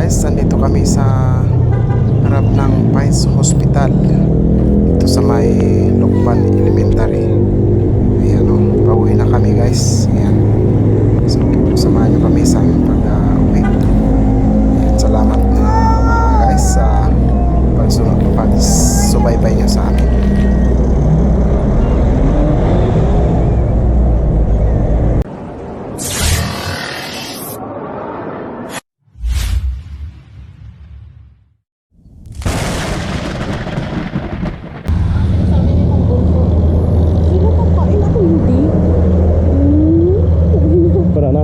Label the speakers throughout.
Speaker 1: guys, nandito kami sa harap ng Pines Hospital dito sa may Lokban Elementary. Ayan o, pauwi na kami guys. Ayan. So, samahan nyo kami sa aming pag-uwi. Ayan, salamat mga guys sa pagsubaybay nyo sa amin.
Speaker 2: Para na.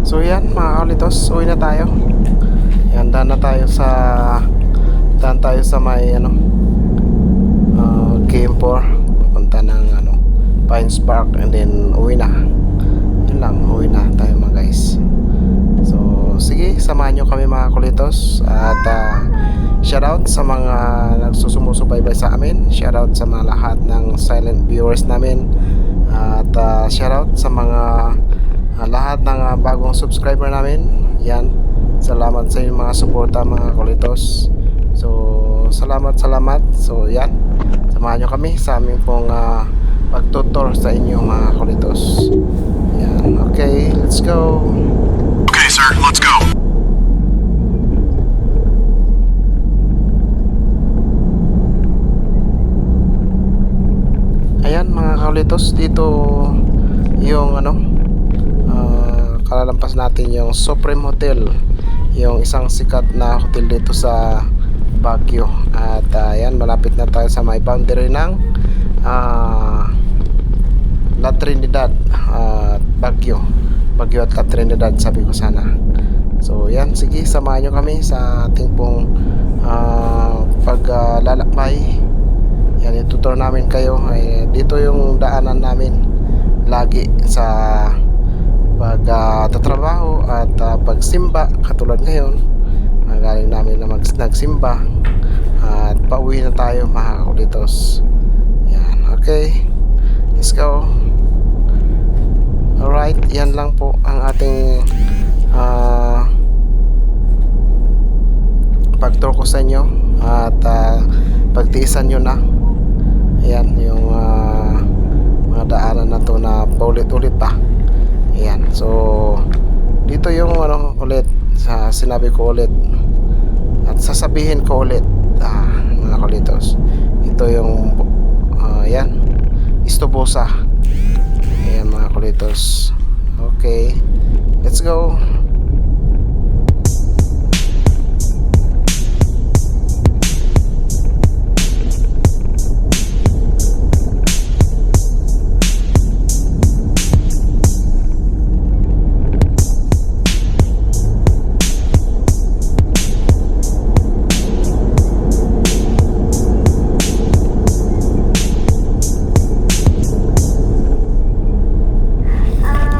Speaker 1: So yan mga kaulitos, uwi na tayo. Yan, daan tayo sa may Game 4 papunta ng Pines Park, and then uwi na. Yun lang, uwi na tayo mga guys. So sige, samahan nyo kami mga kaulitos. At shoutout sa mga nagsusumusubaybay sa amin. Shoutout sa mga lahat ng silent viewers namin. At shoutout sa mga lahat ng bagong subscriber namin. Yan, salamat sa inyong mga suporta mga kulitos. So salamat. So yan, samahan nyo kami sa aming pong pagtutor sa inyo mga kulitos. Yan, okay, let's go.
Speaker 3: Okay sir, let's go.
Speaker 1: Ayan mga kulitos, dito yung kalalampas natin yung Supreme Hotel, yung isang sikat na hotel dito sa Baguio. At ayan, malapit na tayo sa may boundary ng La Trinidad, Baguio at La Trinidad, sabi ko sana. So yan, sige, samahan nyo kami sa ating pong paglalakbay. Yan, itutur namin kayo. Dito yung daanan namin lagi sa pagtatrabaho at pagsimba. Katulad ngayon, galing namin na nagsimba at pauwi na tayo mga kulitos. Yan, okay, let's go. Alright, yan lang po ang ating pagtour ko sa inyo. At pagtiisan nyo na. Ayan yung mga daanan na to na paulit-ulit pa. Ayan, so dito yung ulit sa sinabi ko ulit at sasabihin ko ulit, mga kulitos. Ito yung ayan, Istobosa. Ayan mga kulitos. Okay, let's go.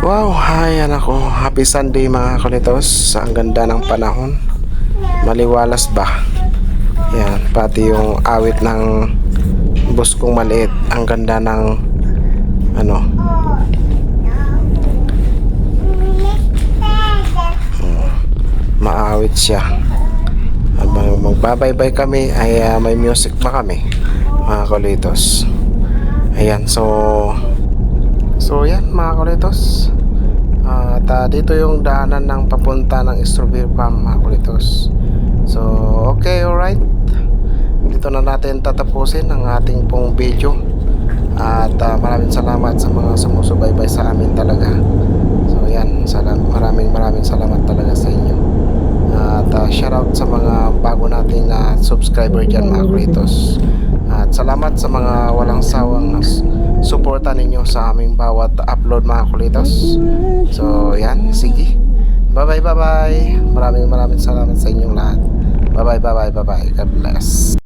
Speaker 1: Wow, ayan ako. Happy Sunday mga kulitos. Ang ganda ng panahon. Maliwalas ba? Ayan, pati yung awit ng bus kong maliit. Ang ganda ng maawit siya. Habang magbabaybay kami ay may music pa kami. mga kulitos. Ayan, so yan mga kulitos. At dito yung daanan ng papunta ng strawberry farm mga kulitos. So okay, alright, dito na natin tatapusin ang ating pong video. At maraming salamat sa mga sumusubaybay sa amin talaga. So yan, maraming salamat talaga sa inyo. At shoutout sa mga bago nating subscriber dyan mga kulitos. At salamat sa mga walang sawang suporta ninyo sa aming bawat upload mga kulitos. So yan, sige. Bye bye. Maraming salamat sa inyong lahat. Bye bye. God bless.